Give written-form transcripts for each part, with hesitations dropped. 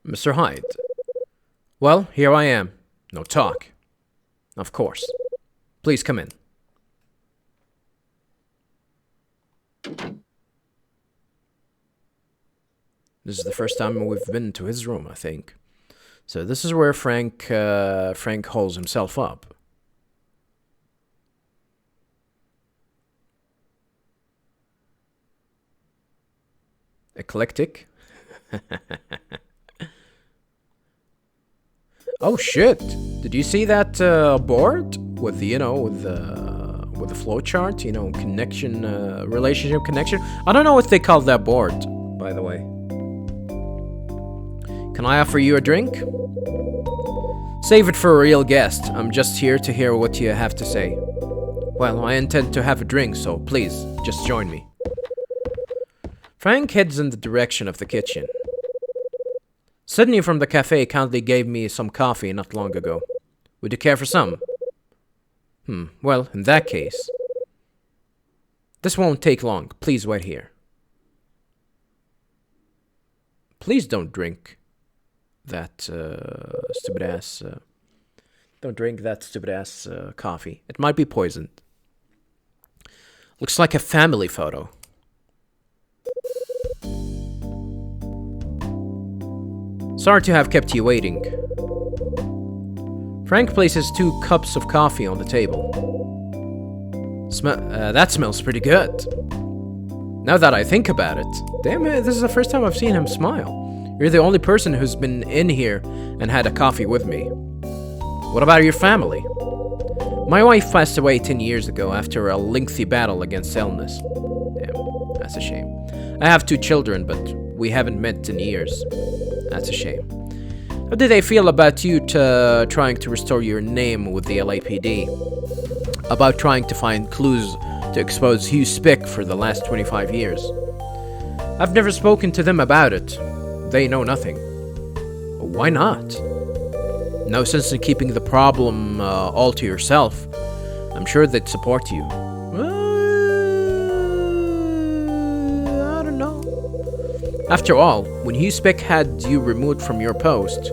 Mr. Hyde. Well, here I am. No talk. Of course. Please come in. This is the first time we've been to his room, I think. So this is where Frank holds himself up. Eclectic. Oh shit! Did you see that board with the with the flow chart? Connection, relationship connection. I don't know what they call that board, by the way. Can I offer you a drink? Save it for a real guest. I'm just here to hear what you have to say. Well, I intend to have a drink, so please, just join me. Frank heads in the direction of the kitchen. Sydney from the cafe kindly gave me some coffee not long ago. Would you care for some? Well, in that case. This won't take long. Please wait here. Please don't drink that stupid ass... don't drink that stupid ass coffee. It might be poisoned. Looks like a family photo. Sorry to have kept you waiting. Frank places 2 cups of coffee on the table. That smells pretty good. Now that I think about it, damn it, this is the first time I've seen him smile. You're the only person who's been in here and had a coffee with me. What about your family? My wife passed away 10 years ago after a lengthy battle against illness. Damn, that's a shame. I have 2 children, but we haven't met in years. That's a shame. How do they feel about you trying to restore your name with the LAPD? About trying to find clues to expose Hugh Spick for the last 25 years? I've never spoken to them about it. They know nothing. Why not? No sense in keeping the problem all to yourself. I'm sure they'd support you. I don't know. After all, when Hugh Spick had you removed from your post,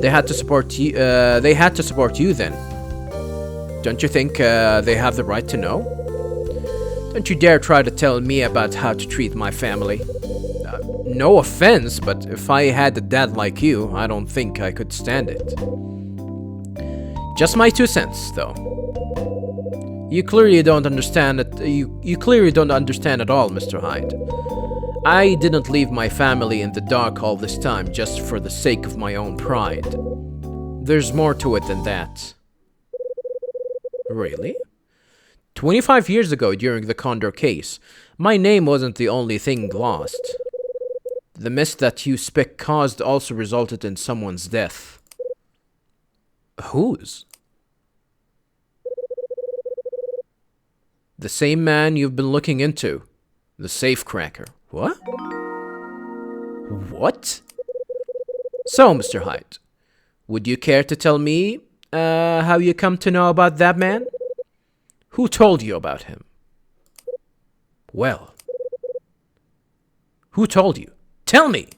they had to support you. They had to support you then. Don't you think they have the right to know? Don't you dare try to tell me about how to treat my family. No offense, but if I had a dad like you, I don't think I could stand it. Just my 2 cents, though. You clearly don't understand it. You clearly don't understand at all, Mr. Hyde. I didn't leave my family in the dark all this time just for the sake of my own pride. There's more to it than that. Really? 25 years ago, during the Condor case, my name wasn't the only thing lost. The mess that Hugh Spick caused also resulted in someone's death. Whose? The same man you've been looking into. The safecracker. What? What? So, Mr. Hyde, would you care to tell me how you come to know about that man? Who told you about him? Well, who told you? Tell me!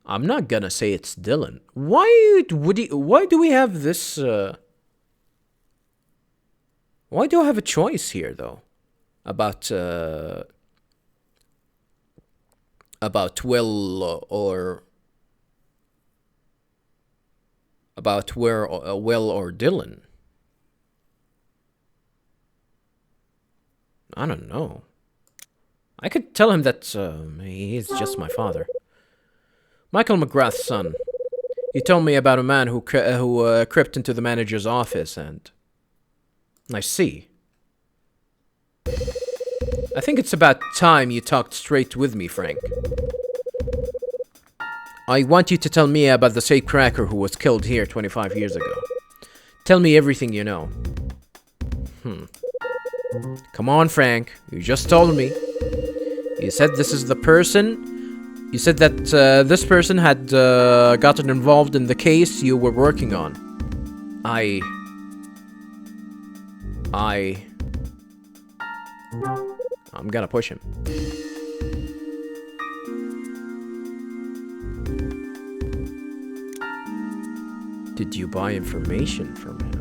I'm not gonna say it's Dylan. Why do we have this, why do I have a choice here, though? About Will or... About Will or Dylan? I don't know. I could tell him that he's just my father. Michael McGrath's son. He told me about a man who crept into the manager's office and... I see. I think it's about time you talked straight with me, Frank. I want you to tell me about the safecracker who was killed here 25 years ago. Tell me everything you know. Come on, Frank. You just told me. You said this is the person... You said that this person had gotten involved in the case you were working on. I I'm gonna push him. Did you buy information from him?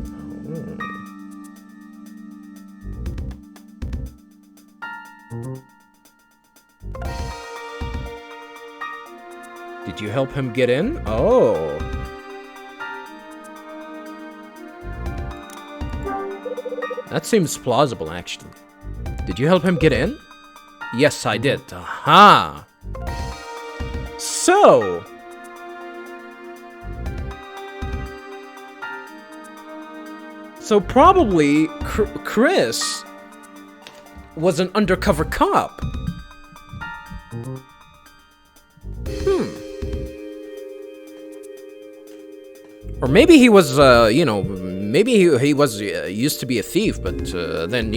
Did you help him get in? Oh. That seems plausible, actually. Did you help him get in? Yes, I did. Aha! So... So probably Chris was an undercover cop. Or maybe he was, maybe he was used to be a thief, but then,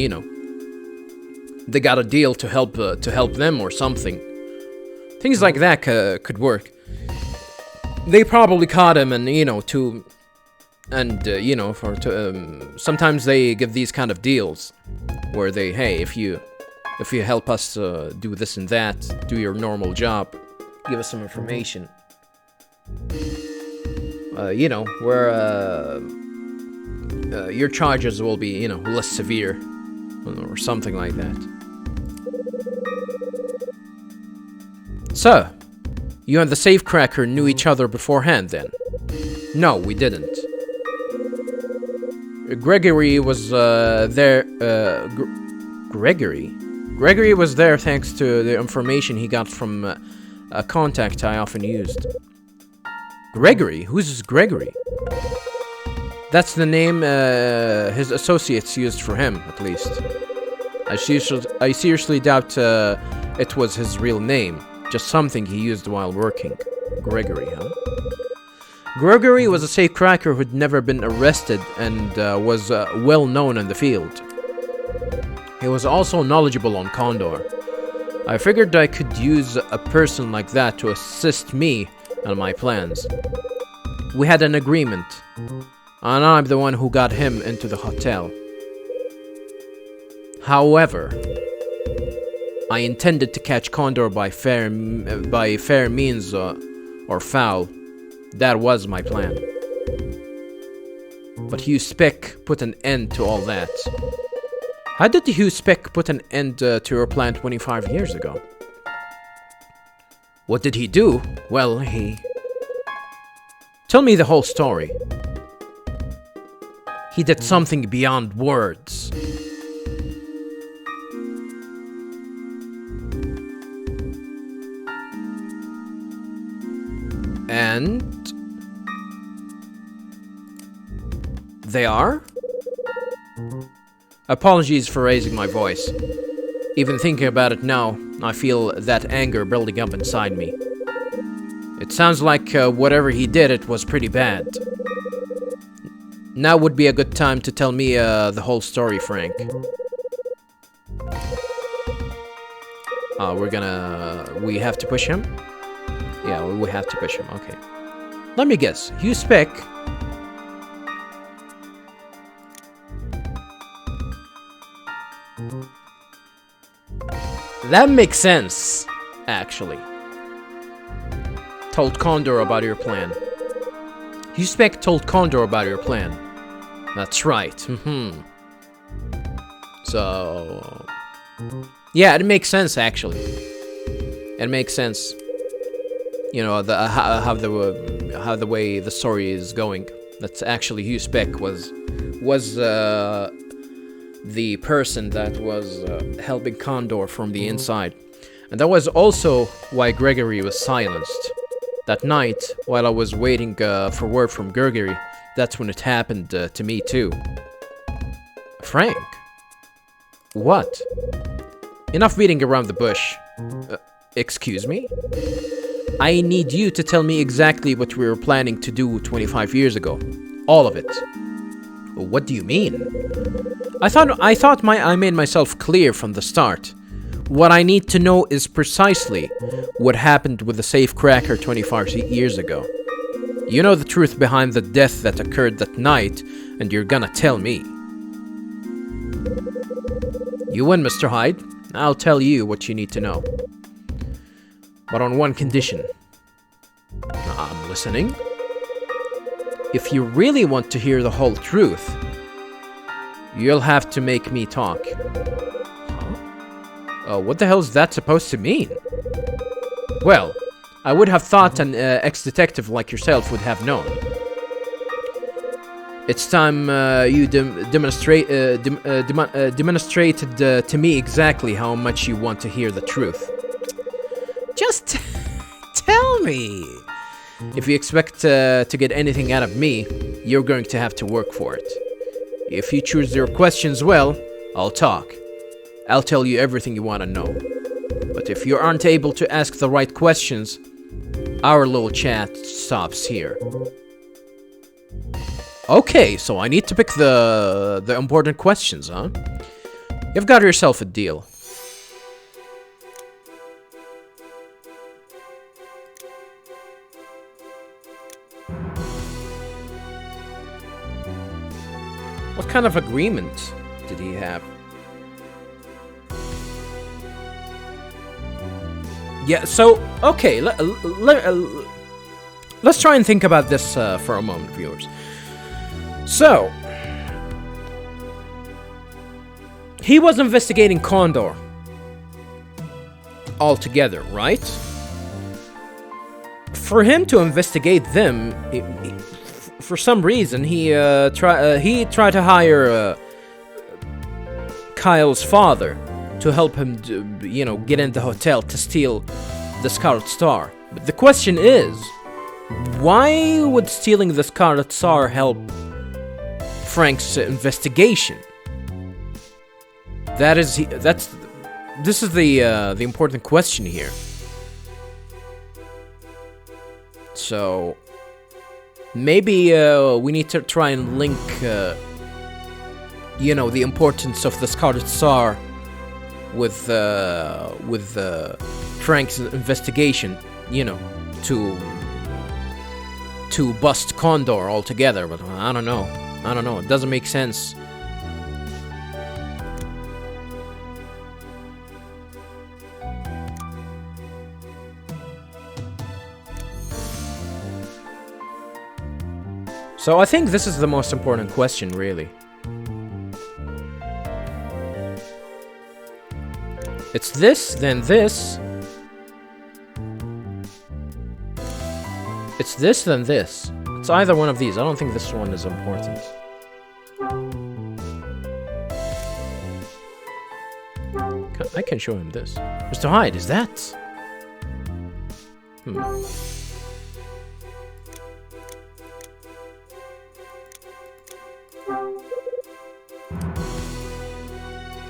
they got a deal to help them or something. Things like that could work. They probably caught him, and sometimes they give these kind of deals where they, hey, if you help us do this and that, do your normal job, give us some information. Where your charges will be, less severe, or something like that. So, you and the safecracker knew each other beforehand, then? No, we didn't. Gregory was there. Gregory was there thanks to the information he got from a contact I often used. Gregory? Who's Gregory? That's the name his associates used for him, at least. I seriously doubt it was his real name, just something he used while working. Gregory, huh? Gregory was a safecracker who'd never been arrested and was well known in the field. He was also knowledgeable on Condor. I figured I could use a person like that to assist me on my plans. We had an agreement, and I'm the one who got him into the hotel. However, I intended to catch Condor by fair means or foul. That was my plan. But Hugh Speck put an end to all that. How did Hugh Speck put an end to your plan 25 years ago? What did he do? Well, Tell me the whole story. He did something beyond words. And... they are? Apologies for raising my voice. Even thinking about it now, I feel that anger building up inside me. It sounds like whatever he did, it was pretty bad. Now would be a good time to tell me the whole story, Frank. We have to push him? Yeah, we have to push him, okay. Let me guess, Hugh Speck... That makes sense, actually. Told Condor about your plan. Hugh Speck told Condor about your plan. That's right. So... yeah, it makes sense, actually. It makes sense. You know, how the way the story is going. That's actually Hugh Speck was the person that was helping Condor from the inside. And that was also why Gregory was silenced. That night, while I was waiting for word from Gregory, that's when it happened to me too. Frank? What? Enough beating around the bush. Excuse me? I need you to tell me exactly what we were planning to do 25 years ago. All of it. What do you mean? I thought I made myself clear from the start. What I need to know is precisely what happened with the safecracker 25 years ago. You know the truth behind the death that occurred that night, and you're gonna tell me. You win, Mr. Hyde. I'll tell you what you need to know. But on one condition. I'm listening. If you really want to hear the whole truth, you'll have to make me talk. Huh? What the hell is that supposed to mean? Well, I would have thought an ex-detective like yourself would have known. It's time you demonstrated to me exactly how much you want to hear the truth. Just tell me. If you expect to get anything out of me, you're going to have to work for it. If you choose your questions well, I'll talk. I'll tell you everything you want to know. But if you aren't able to ask the right questions, our little chat stops here. Okay, so I need to pick the important questions, huh? You've got yourself a deal. What kind of agreement did he have? Yeah, so, okay, let's try and think about this for a moment, viewers. So, he was investigating Condor altogether, right? For him to investigate them, for some reason, he tried to hire Kyle's father to help him, get in the hotel to steal the Scarlet Star. But the question is, why would stealing the Scarlet Star help Frank's investigation? This is the important question here. So maybe we need to try and link the importance of the Scarlet Star with Frank's investigation, to bust Condor altogether. But I don't know. It doesn't make sense. So I think this is the most important question, really. It's this, then this. It's this, then this. It's either one of these. I don't think this one is important. I can show him this. Mr. Hyde, is that? This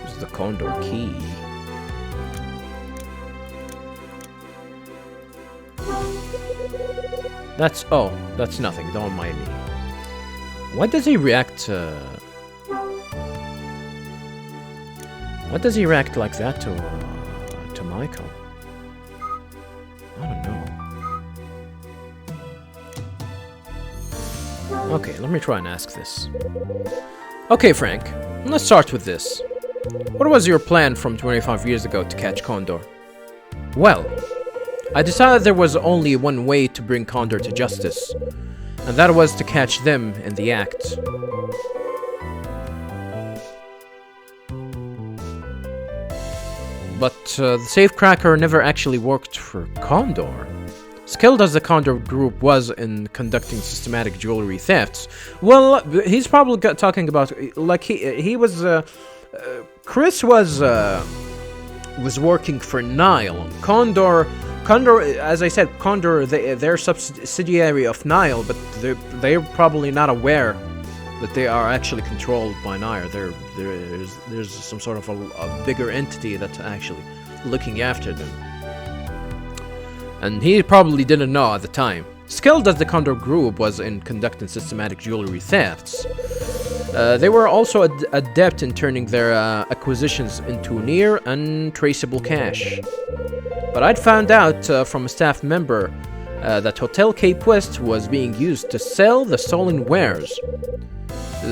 is the Condor key. That's nothing. Don't mind me. Why does he react why does he react like that to Michael? I don't know. Okay, let me try and ask this. Okay, Frank, let's start with this. What was your plan from 25 years ago to catch Condor? Well, I decided there was only one way to bring Condor to justice, and that was to catch them in the act. But the safecracker never actually worked for Condor. Skilled as the Condor group was in conducting systematic jewelry thefts, well, he's probably talking about, like, he was, Chris was working for Nile. Condor, as I said, Condor, they're subsidiary of Nile, but they're probably not aware that they are actually controlled by Nile. There's some sort of a bigger entity that's actually looking after them. And he probably didn't know at the time. Skilled as the Condor group was in conducting systematic jewelry thefts, they were also adept in turning their acquisitions into near untraceable cash. But I'd found out from a staff member that Hotel Cape West was being used to sell the stolen wares.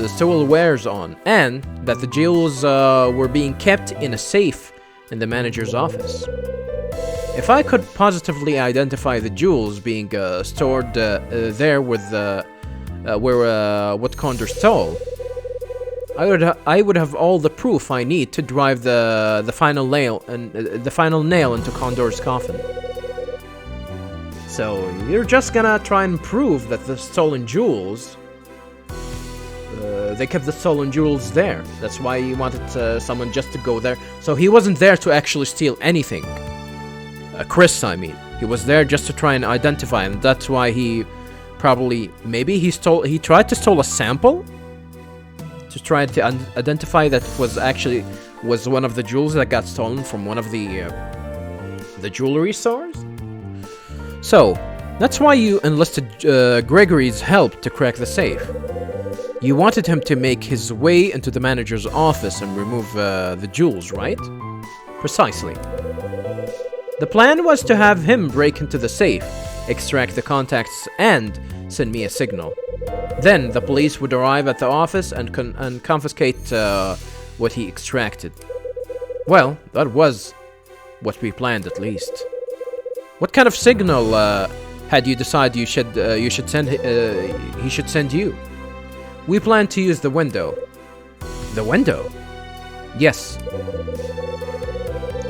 still wears on, and that the jewels were being kept in a safe in the manager's office. If I could positively identify the jewels being stored there with where what Condor stole, I would have all the proof I need to drive the final nail into Condor's coffin. So you're just gonna try and prove that the stolen jewels, they kept the stolen jewels there. That's why you wanted someone just to go there. So he wasn't there to actually steal anything. Chris, I mean, he was there just to try and identify, and that's why he probably, maybe he tried to steal a sample to try to identify that it was one of the jewels that got stolen from one of the jewelry stores. So that's why you enlisted Gregory's help to crack the safe. You wanted him to make his way into the manager's office and remove the jewels, right? Precisely. The plan was to have him break into the safe, extract the contacts, and send me a signal. Then the police would arrive at the office and confiscate what he extracted. Well, that was what we planned, at least. What kind of signal had you decided he should send you? We planned to use the window. The window? Yes.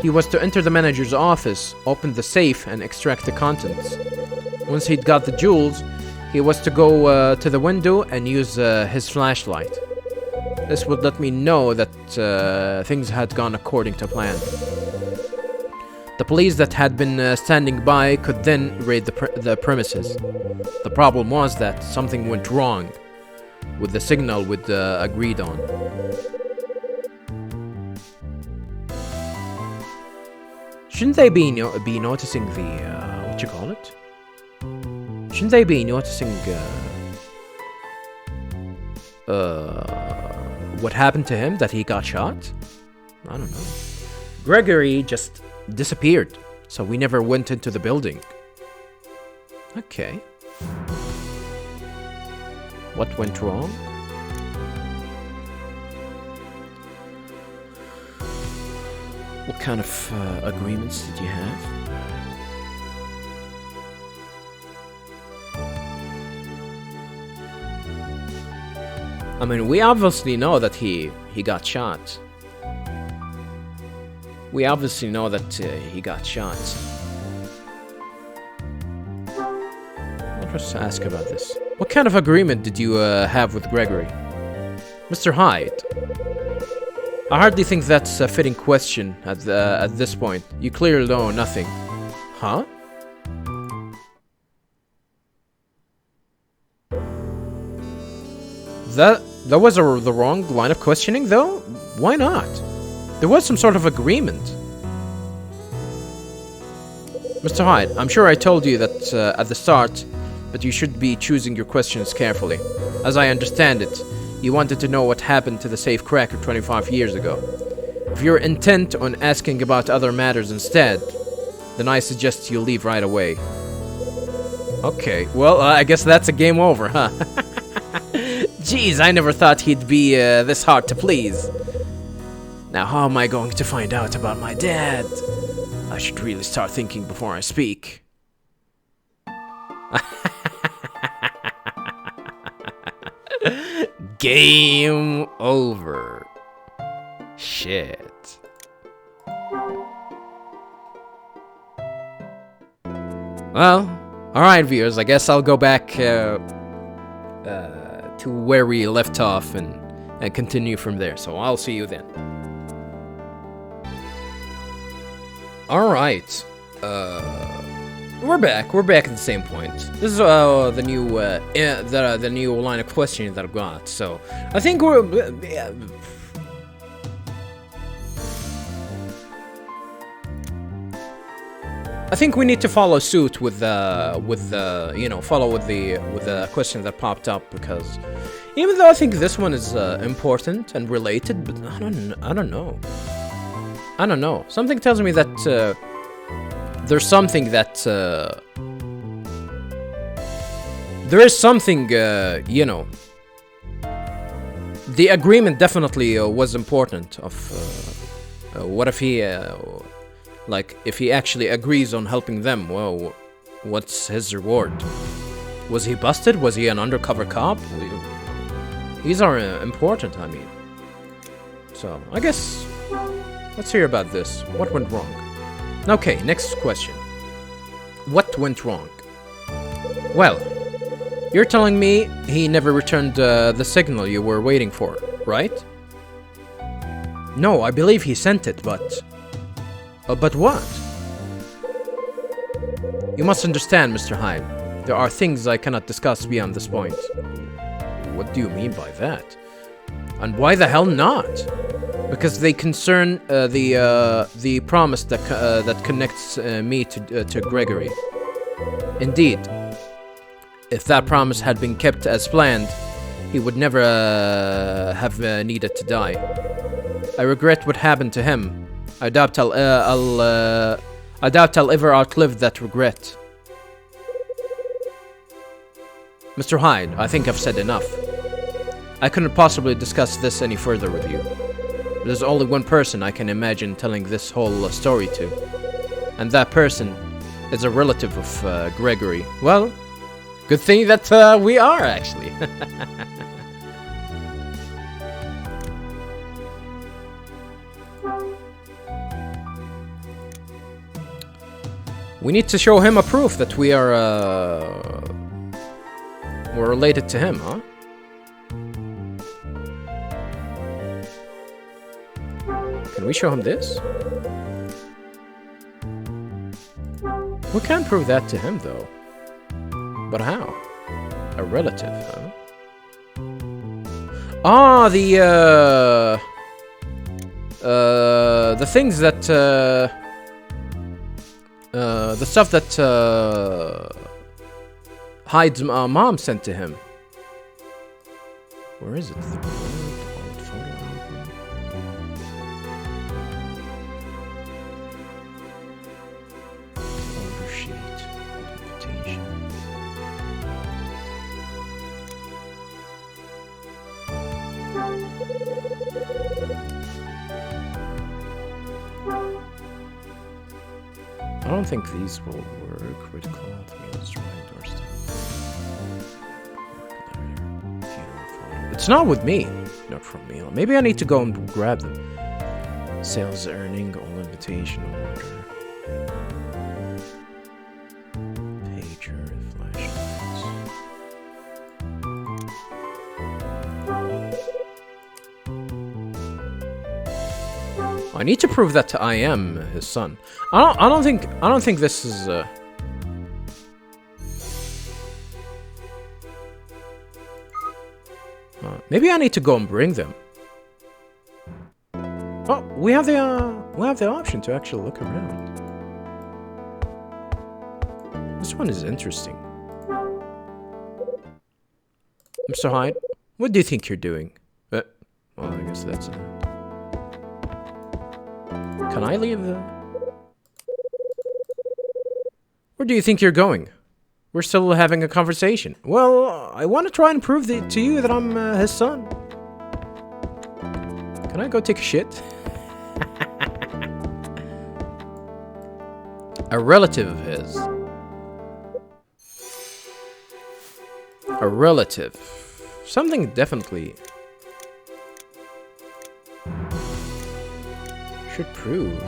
He was to enter the manager's office, open the safe, and extract the contents. Once he'd got the jewels, he was to go to the window and use his flashlight. This would let me know that things had gone according to plan. The police that had been standing by could then raid the premises. The problem was that something went wrong with the signal we'd agreed on. Shouldn't they be noticing the, what you call it? Shouldn't they be noticing, what happened to him, that he got shot? I don't know. Gregory just disappeared, so we never went into the building. Okay. What went wrong? What kind of agreements did you have? I mean, we obviously know that he got shot. We obviously know that he got shot. Let's ask about this. What kind of agreement did you have with Gregory? Mr. Hyde. I hardly think that's a fitting question at this point. You clearly know nothing. Huh? That was the wrong line of questioning, though? Why not? There was some sort of agreement. Mr. Hyde, I'm sure I told you that at the start, but you should be choosing your questions carefully. As I understand it, you wanted to know what happened to the safe cracker 25 years ago. If you're intent on asking about other matters instead, then I suggest you leave right away. Okay, well, I guess that's a game over, huh? Jeez, I never thought he'd be this hard to please. Now, how am I going to find out about my dad? I should really start thinking before I speak. Game over. Shit. Well, alright viewers, I guess I'll go back to where we left off and continue from there. So I'll see you then. Alright. We're back at the same point. This is the new line of questioning that I've got. So I think I think we need to follow suit with the question that popped up, because even though I think this one is important and related, but I don't know. Something tells me that there's something that there is something The agreement definitely was important. What if he, if he actually agrees on helping them? Well, what's his reward? Was he busted? Was he an undercover cop? These are important, I mean. So, I guess, let's hear about this. What went wrong? Okay, next question. What went wrong? Well, you're telling me he never returned the signal you were waiting for, right? No, I believe he sent it, but... but what? You must understand, Mr. Hyde. There are things I cannot discuss beyond this point. What do you mean by that? And why the hell not? Because they concern the promise that connects me to Gregory. Indeed, if that promise had been kept as planned, he would never have needed to die. I regret what happened to him. I doubt I'll ever outlive that regret. Mr. Hyde, I think I've said enough. I couldn't possibly discuss this any further with you. There's only one person I can imagine telling this whole story to. And that person is a relative of Gregory. Well, good thing that we are, actually. We need to show him a proof that we are we're related to him, huh? Can we show him this? We can't prove that to him, though. But how? A relative, huh? Ah, the things that, the stuff that, Hyde's mom sent to him. Where is it? I don't think these will work with cloth meals right or stuff. It's not with me. Not from me. Maybe I need to go and grab them. Sales earning, all invitation order. Pager, flashlights. I need to prove that I am his son. I don't think this is maybe I need to go and bring them. Oh, we have the option to actually look around. This one is interesting. Mr. Hyde, what do you think you're doing? Well, I guess that's it. Can I leave the... Where do you think you're going? We're still having a conversation. Well, I want to try and prove to you that I'm his son. Can I go take a shit? A relative of his. A relative. Something definitely... should prove.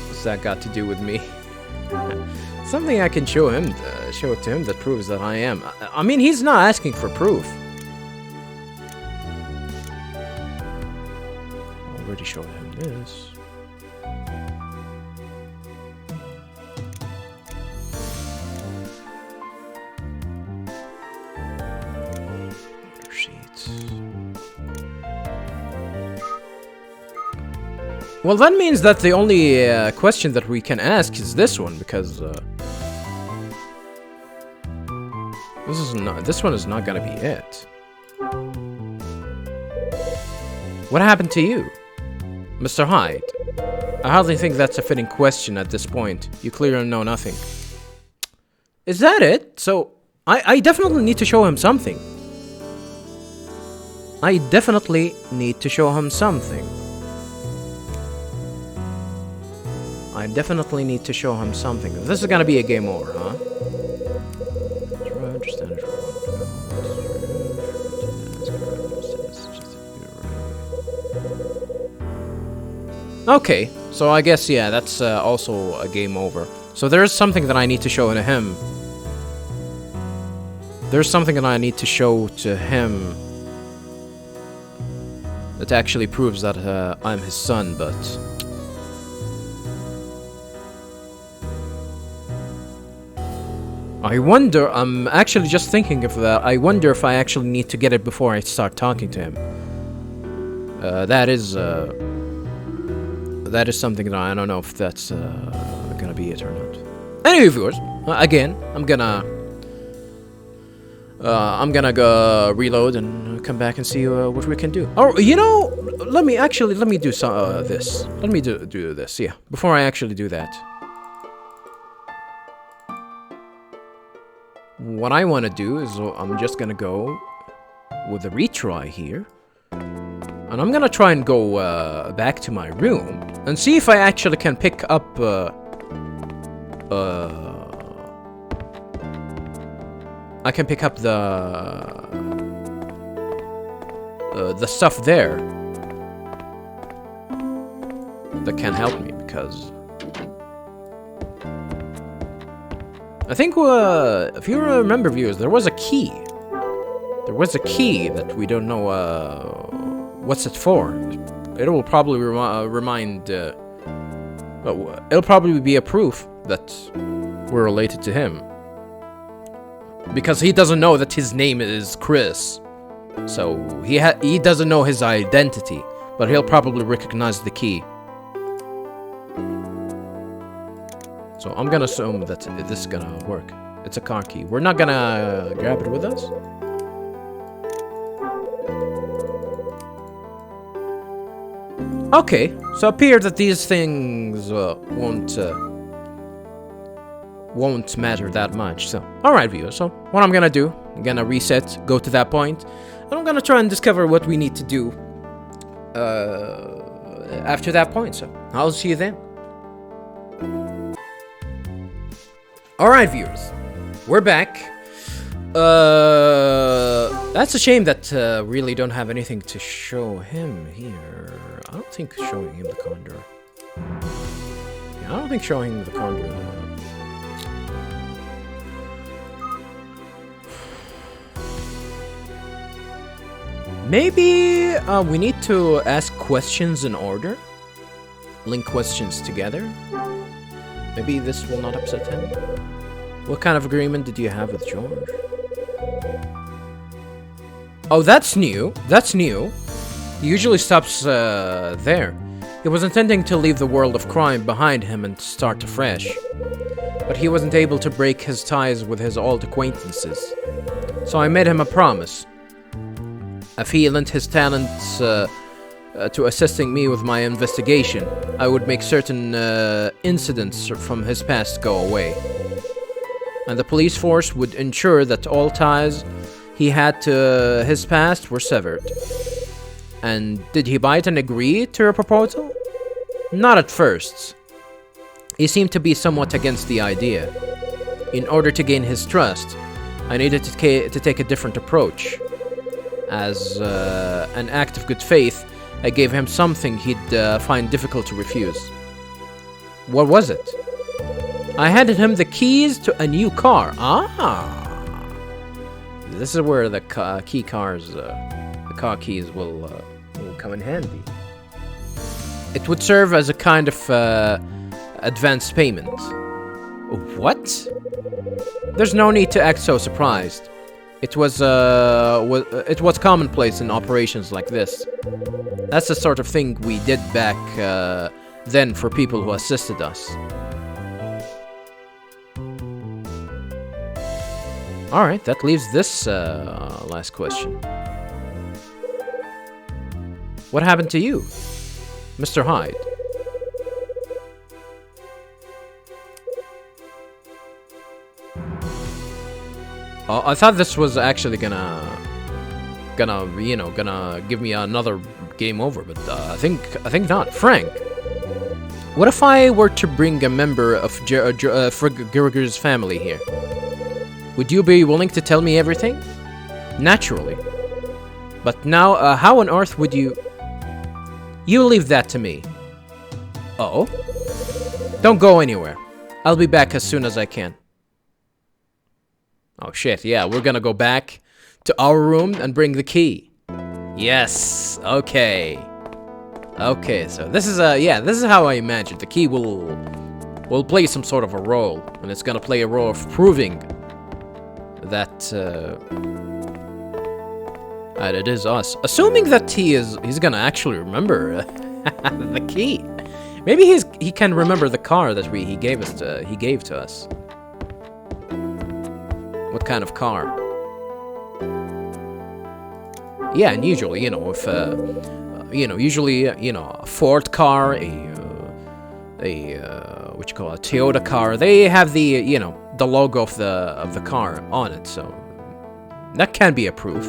What's that got to do with me? Something I can show him, show it to him that proves that I am. I mean, he's not asking for proof. Already showed him this. Well, that means that the only question that we can ask is this one, because this one is not gonna be it. What happened to you, Mr. Hyde? I hardly think that's a fitting question at this point. You clearly know nothing. Is that it? So I definitely need to show him something. I definitely need to show him something. I definitely need to show him something. This is gonna be a game over, huh? Okay, so I guess, yeah, that's also a game over. So there's something that I need to show to him. There's something that I need to show to him that actually proves that I'm his son, but... I wonder, I'm actually just thinking of that. I wonder if I actually need to get it before I start talking to him. That is something that I don't know if that's gonna be it or not. Anyway, viewers, again, I'm gonna go reload and come back and see what we can do. Oh, you know, let me do some this. Let me do this. Yeah, before I actually do that. What I want to do is I'm just gonna go with a retry here, and I'm gonna try and go back to my room and see if I actually can pick up I can pick up the stuff there that can help me, because I think, if you remember, viewers, there was a key. There was a key that we don't know what's it for. It will probably remind... it'll probably be a proof that we're related to him. Because he doesn't know that his name is Chris. So he doesn't know his identity, but he'll probably recognize the key. So I'm gonna assume that this is gonna work. It's a car key. We're not gonna grab it with us. Okay, so it appears that these things won't matter that much. So, alright, viewers. So what I'm gonna do, I'm gonna reset, go to that point, and I'm gonna try and discover what we need to do after that point. So I'll see you then. Alright, viewers, we're back. That's a shame that really don't have anything to show him here. I don't think showing him the condor. Yeah, I don't think showing him the condor. Maybe we need to ask questions in order. Link questions together. Maybe this will not upset him. What kind of agreement did you have with George? Oh, that's new. That's new. He usually stops there. He was intending to leave the world of crime behind him and start afresh. But he wasn't able to break his ties with his old acquaintances. So I made him a promise. If he lent his talents to assisting me with my investigation, I would make certain incidents from his past go away. And the police force would ensure that all ties he had to his past were severed. And did he bite and agree to your proposal? Not at first. He seemed to be somewhat against the idea. In order to gain his trust, I needed to take a different approach. As an act of good faith, I gave him something he'd find difficult to refuse. What was it? I handed him the keys to a new car. Ah! This is where the car keys will come in handy. It would serve as a kind of advance payment. What? There's no need to act so surprised. It was commonplace in operations like this. That's the sort of thing we did back then for people who assisted us. Alright, that leaves this last question. What happened to you, Mr. Hyde? Oh, I thought this was actually gonna give me another game over, but I think not. Frank, what if I were to bring a member of Gregor's family here? Would you be willing to tell me everything? Naturally. But now, how on earth would you... You leave that to me. Oh? Don't go anywhere. I'll be back as soon as I can. Oh shit, yeah, we're gonna go back to our room and bring the key. Yes, okay. Okay, so this is this is how I imagine the key will play some sort of a role, and it's gonna play a role of proving that that it is us. Assuming that he's gonna actually remember the key. Maybe he can remember the car that he gave to us. What kind of car? Yeah, and usually, you know, if usually, a Ford car, what you call a Toyota car, they have the, the logo of the car on it, so that can be a proof.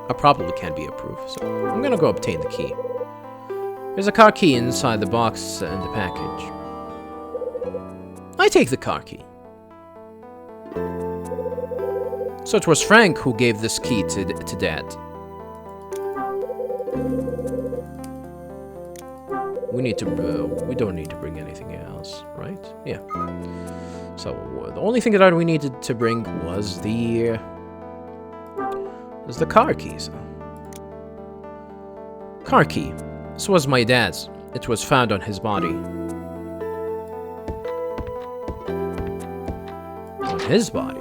Or probably can be a proof. So I'm gonna go obtain the key. There's a car key inside the box and the package. I take the car key. So it was Frank who gave this key to Dad. We don't need to bring anything else, right? Yeah. So the only thing that we needed to bring was the car keys. Car key. This was my dad's. It was found on his body. On his body?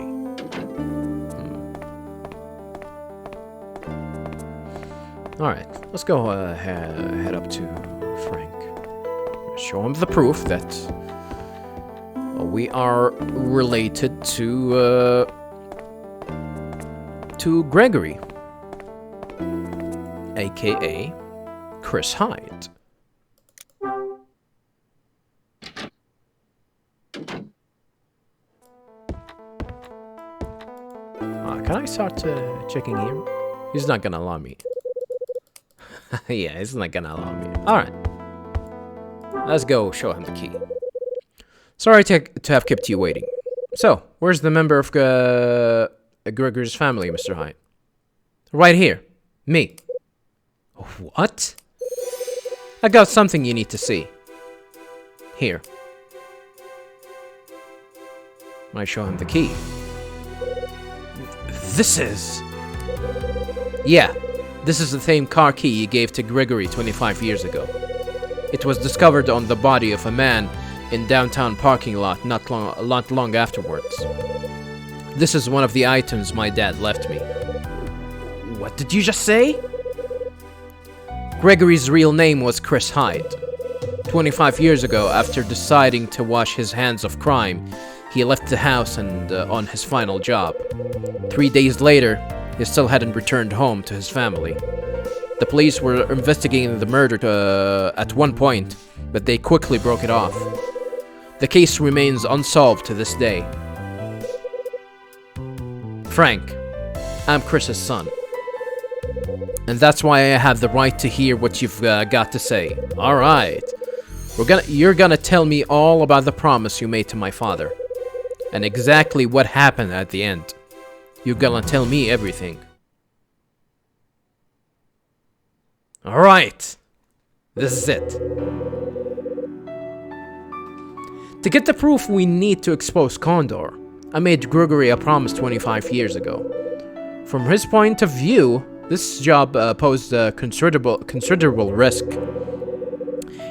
Alright, let's go head up to Frank. Show him the proof that we are related to Gregory, aka Chris Hyde. Can I start checking here? He's not gonna allow me. Yeah, he's not gonna allow me. Alright. Let's go show him the key. Sorry to have kept you waiting. So, where's the member of Gregor's family, Mr. Hyde? Right here. Me. What? I got something you need to see. Here. I show him the key. This is... Yeah, this is the same car key you gave to Gregory 25 years ago. It was discovered on the body of a man in downtown parking lot not long afterwards. This is one of the items my dad left me. What did you just say? Gregory's real name was Chris Hyde. 25 years ago, after deciding to wash his hands of crime, he left the house and on his final job. 3 days later, he still hadn't returned home to his family. The police were investigating the murder at one point, but they quickly broke it off. The case remains unsolved to this day. Frank, I'm Chris's son. And that's why I have the right to hear what you've got to say. Alright. You're gonna tell me all about the promise you made to my father. And exactly what happened at the end. You're gonna tell me everything. Alright. This is it. To get the proof we need to expose Condor, I made Gregory a promise 25 years ago. From his point of view, this job posed a considerable risk.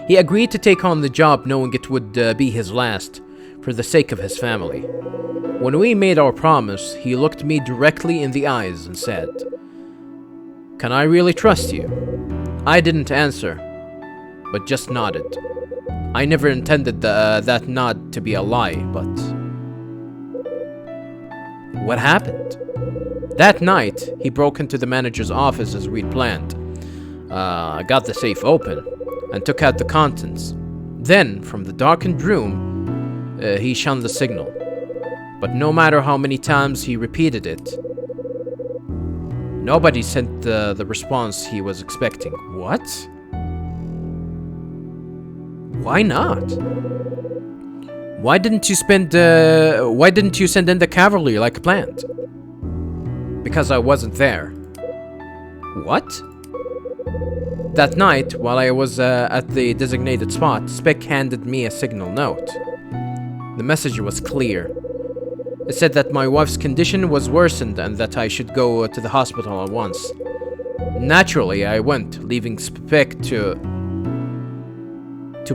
He agreed to take on the job knowing it would be his last, for the sake of his family. When we made our promise, he looked me directly in the eyes and said, "Can I really trust you?" I didn't answer, but just nodded. I never intended that nod to be a lie, but... What happened? That night, he broke into the manager's office as we'd planned. Got the safe open, and took out the contents. Then, from the darkened room, he shunned the signal. But no matter how many times he repeated it, nobody sent the response he was expecting. What? Why not? Why didn't you send in the cavalry like planned? Because I wasn't there. What? That night, while I was at the designated spot, Spec handed me a signal note. The message was clear. It said that my wife's condition was worsened and that I should go to the hospital at once. Naturally, I went, leaving Spec to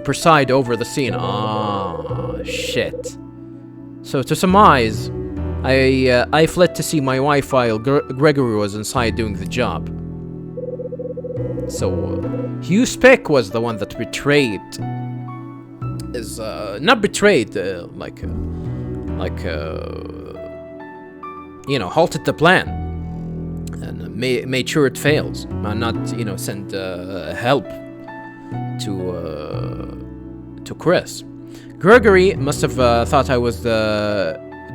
preside over the scene. Ah, shit. So to surmise, I fled to see my wife while Gregory was inside doing the job. So Hugh Spec was the one that betrayed. Not betrayed, halted the plan and made sure it fails, and not send help to Chris. Gregory must have thought I was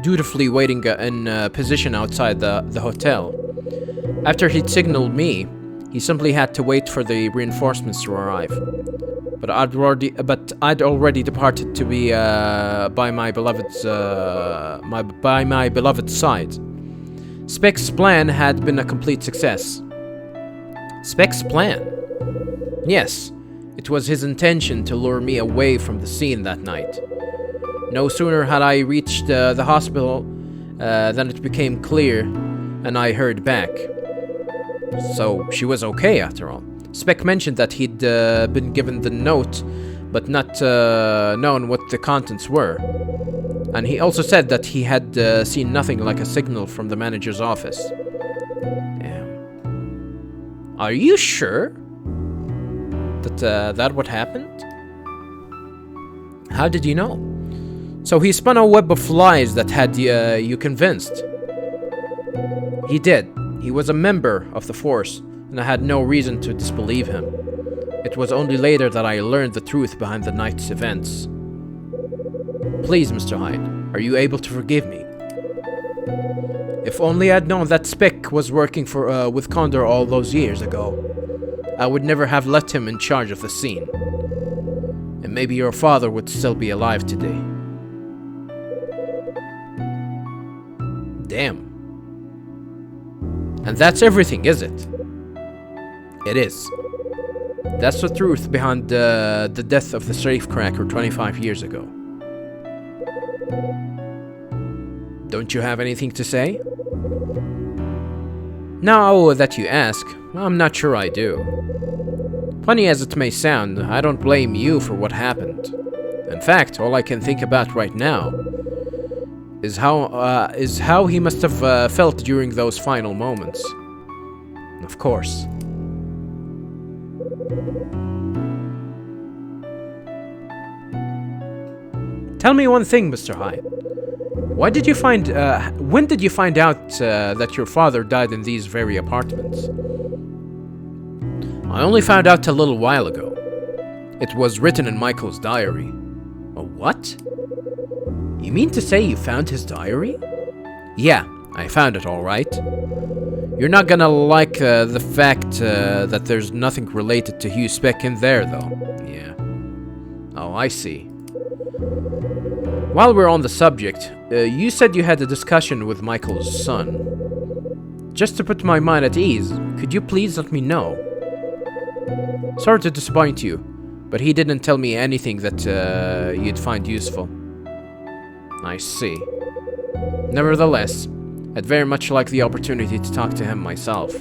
dutifully waiting in position outside the hotel. After he'd signaled me, he simply had to wait for the reinforcements to arrive. But I'd already departed to be by my beloved's side. Spec's plan had been a complete success. Spec's plan? Yes, it was his intention to lure me away from the scene that night. No sooner had I reached the hospital than it became clear, and I heard back. So she was okay after all. Spec mentioned that he'd been given the note, but not known what the contents were. And he also said that he had seen nothing like a signal from the manager's office. Damn. Are you sure that what happened? How did you know? So he spun a web of lies that had you convinced. He did. He was a member of the force, and I had no reason to disbelieve him. It was only later that I learned the truth behind the night's events. Please, Mr. Hyde, are you able to forgive me? If only I'd known that Spec was working with Condor all those years ago, I would never have left him in charge of the scene. And maybe your father would still be alive today. Damn. And that's everything, is it? It is. That's the truth behind the death of the safecracker 25 years ago. Don't you have anything to say? Now that you ask, I'm not sure I do. Funny as it may sound, I don't blame you for what happened. In fact, all I can think about right now is how he must have felt during those final moments. Of course. Tell me one thing, Mr. Hyde. When did you find out that your father died in these very apartments? I only found out a little while ago. It was written in Michael's diary. A what? You mean to say you found his diary? Yeah, I found it all right. You're not gonna like the fact that there's nothing related to Hugh Spec in there, though. Yeah. Oh, I see. While we're on the subject, you said you had a discussion with Michael's son. Just to put my mind at ease, could you please let me know? Sorry to disappoint you, but he didn't tell me anything that you'd find useful. I see. Nevertheless, I'd very much like the opportunity to talk to him myself.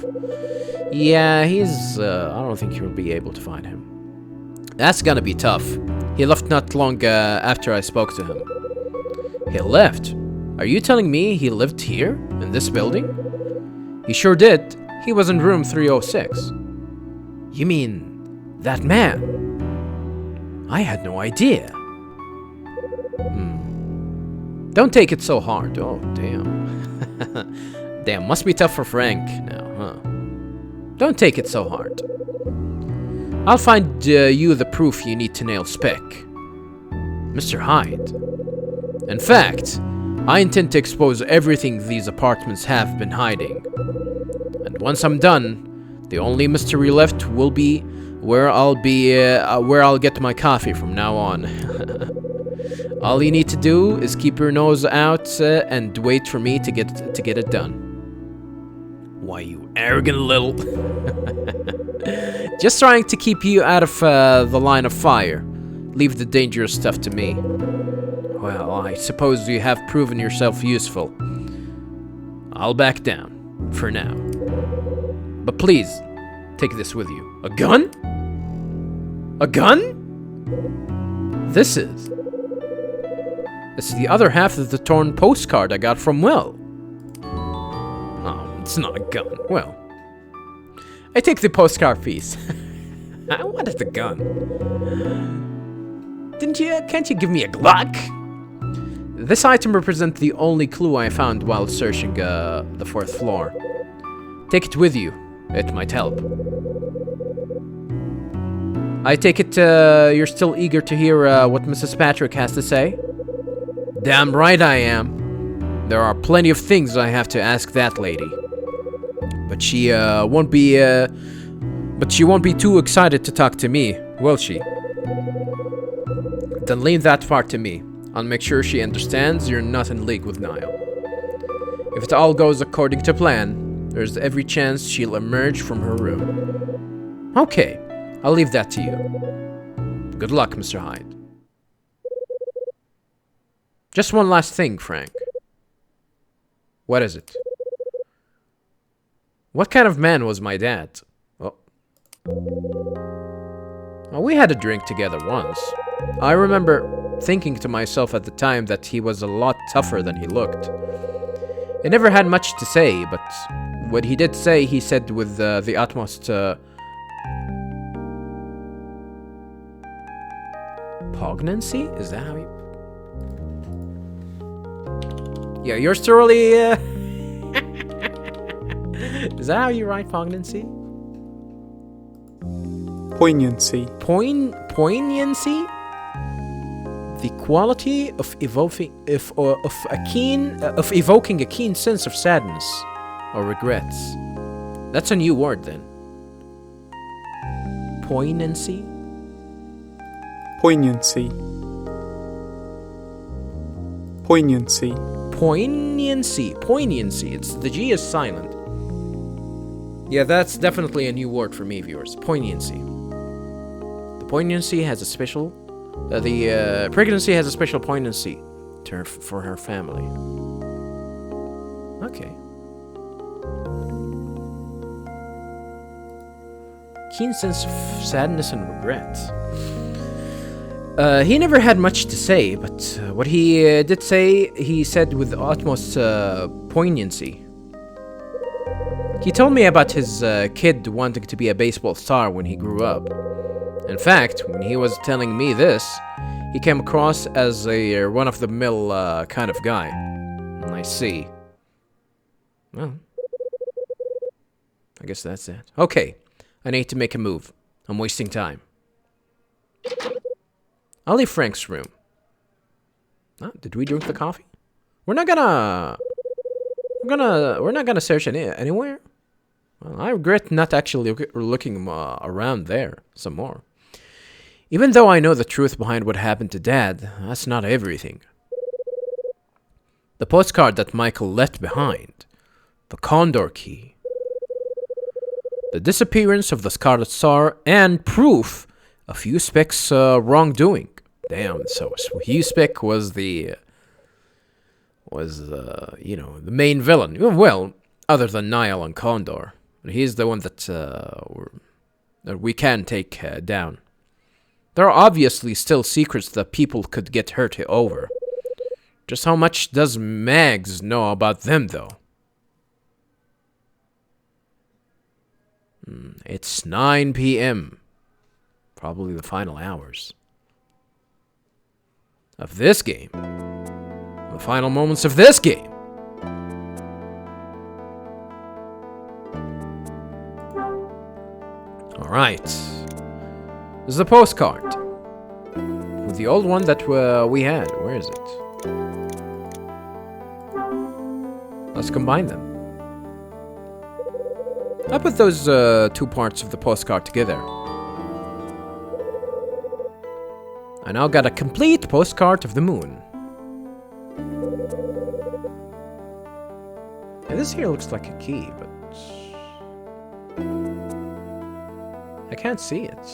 Yeah, I don't think you'll be able to find him. That's gonna be tough. He left not long after I spoke to him. He left? Are you telling me he lived here, in this building? He sure did. He was in room 306. You mean, that man? I had no idea. Don't take it so hard. Oh, damn. Damn, must be tough for Frank now, huh? Don't take it so hard. I'll find you the proof you need to nail Spec. Mr. Hyde. In fact, I intend to expose everything these apartments have been hiding. And once I'm done, the only mystery left will be where I'll get my coffee from now on. All you need to do is keep your nose out and wait for me to get it done. Why, you arrogant little... Just trying to keep you out of the line of fire. Leave the dangerous stuff to me. Well, I suppose you have proven yourself useful. I'll back down, for now. But please, take this with you. A gun? A gun? This is the other half of the torn postcard I got from Will. Oh, it's not a gun. Well, I take the postcard piece. I wanted the gun. Can't you give me a Glock? This item represents the only clue I found while searching the 4th floor. Take it with you. It might help. I take it you're still eager to hear what Mrs. Patrick has to say? Damn right I am. There are plenty of things I have to ask that lady. But she won't be too excited to talk to me, will she? Then leave that part to me. I'll make sure she understands you're not in league with Niall. If it all goes according to plan, there's every chance she'll emerge from her room. Okay, I'll leave that to you. Good luck, Mr. Hyde. Just one last thing, Frank. What is it? What kind of man was my dad? Oh. Well, we had a drink together once. I remember thinking to myself at the time that he was a lot tougher than he looked. He never had much to say, but what he did say, he said with the utmost poignancy? Is that how you... Yeah, yours truly... Is that how you write poignancy? Poignancy. Poignancy? The quality of evoking a keen sense of sadness or regrets. That's a new word then. Poignancy? Poignancy. Poignancy. Poignancy. Poignancy. The G is silent. Yeah, that's definitely a new word for me, viewers. Poignancy. The poignancy has a special... the pregnancy has a special poignancy for her family. Okay. Keen sense of sadness and regret. He never had much to say, but what he did say, he said with the utmost poignancy. He told me about his kid wanting to be a baseball star when he grew up. In fact, when he was telling me this, he came across as a run-of-the-mill kind of guy. I see. Well, I guess that's it. Okay, I need to make a move. I'm wasting time. I'll leave Frank's room. Oh, did we drink the coffee? We're not gonna search anywhere. Well, I regret not actually looking around there some more. Even though I know the truth behind what happened to Dad, that's not everything. The postcard that Michael left behind, the Condor key, the disappearance of the Scarlet Star, and proof of Uspek's wrongdoing. Damn, so Uspek was the main villain. Well, other than Niall and Condor. He's the one that we can take down. There are obviously still secrets that people could get hurt over. Just how much does Mags know about them, though? It's 9 p.m. Probably the final hours of this game. The final moments of this game. Alright. This is a postcard. With the old one that we had. Where is it? Let's combine them. I put those two parts of the postcard together. I now got a complete postcard of the moon. And this here looks like a key, but I can't see it.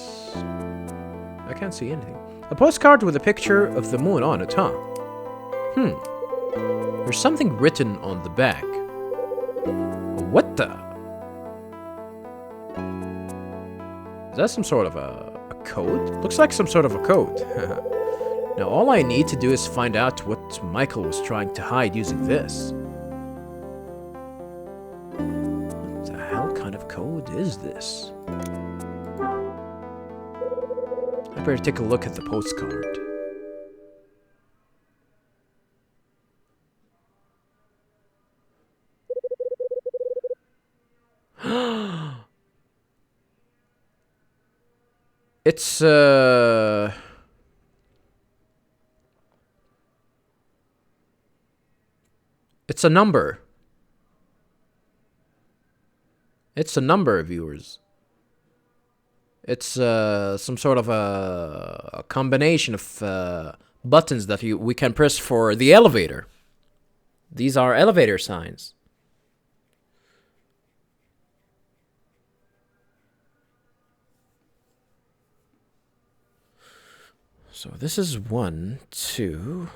I can't see anything. A postcard with a picture of the moon on it, huh? There's something written on the back. What the? Is that some sort of a code? Looks like some sort of a code. Now all I need to do is find out what Michael was trying to hide using this. What the hell kind of code is this? I better take a look at the postcard. It's a number. It's a number, viewers. It's some sort of a combination of buttons that we can press for the elevator. These are elevator signs. So this is 1, 2,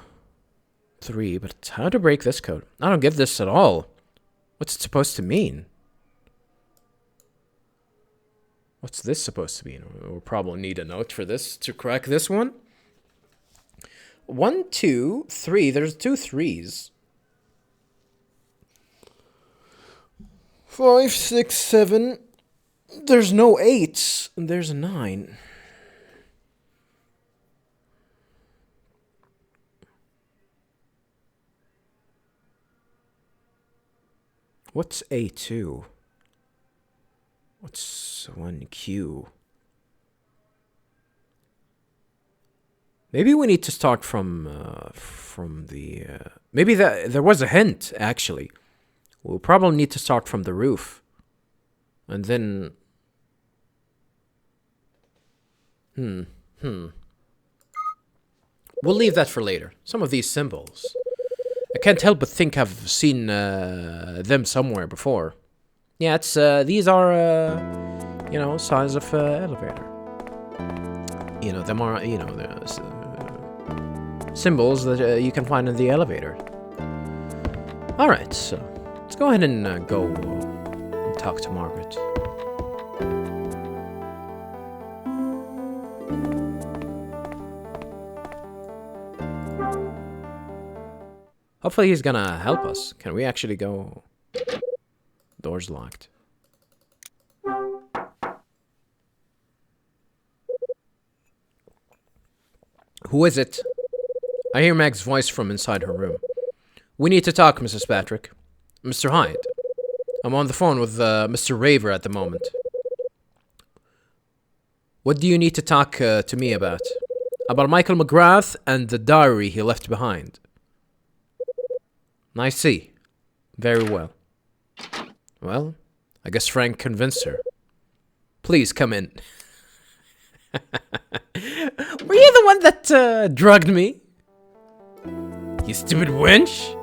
3, but how to break this code? I don't get this at all. What's it supposed to mean? What's this supposed to mean? We'll probably need a note for this to crack this one. 1, 2, 3. There's 2 3s. 5, 6, 7. There's no 8s. And there's a 9. What's A2? What's 1Q? Maybe we need to start from the... maybe there was a hint, actually. We'll probably need to start from the roof. And then... We'll leave that for later. Some of these symbols. I can't help but think I've seen them somewhere before. Yeah, it's these are you know, signs of elevator. You know, them are, you know, the symbols that you can find in the elevator. All right, so let's go ahead and go and talk to Margaret. Hopefully he's gonna help us. Can we actually go? Door's locked. Who is it? I hear Meg's voice from inside her room. We need to talk, Mrs. Patrick. Mr. Hyde. I'm on the phone with Mr. Raver at the moment. What do you need to talk to me about? About Michael McGrath and the diary he left behind. I see. Very well. Well, I guess Frank convinced her. Please come in. Were you the one that drugged me? You stupid wench?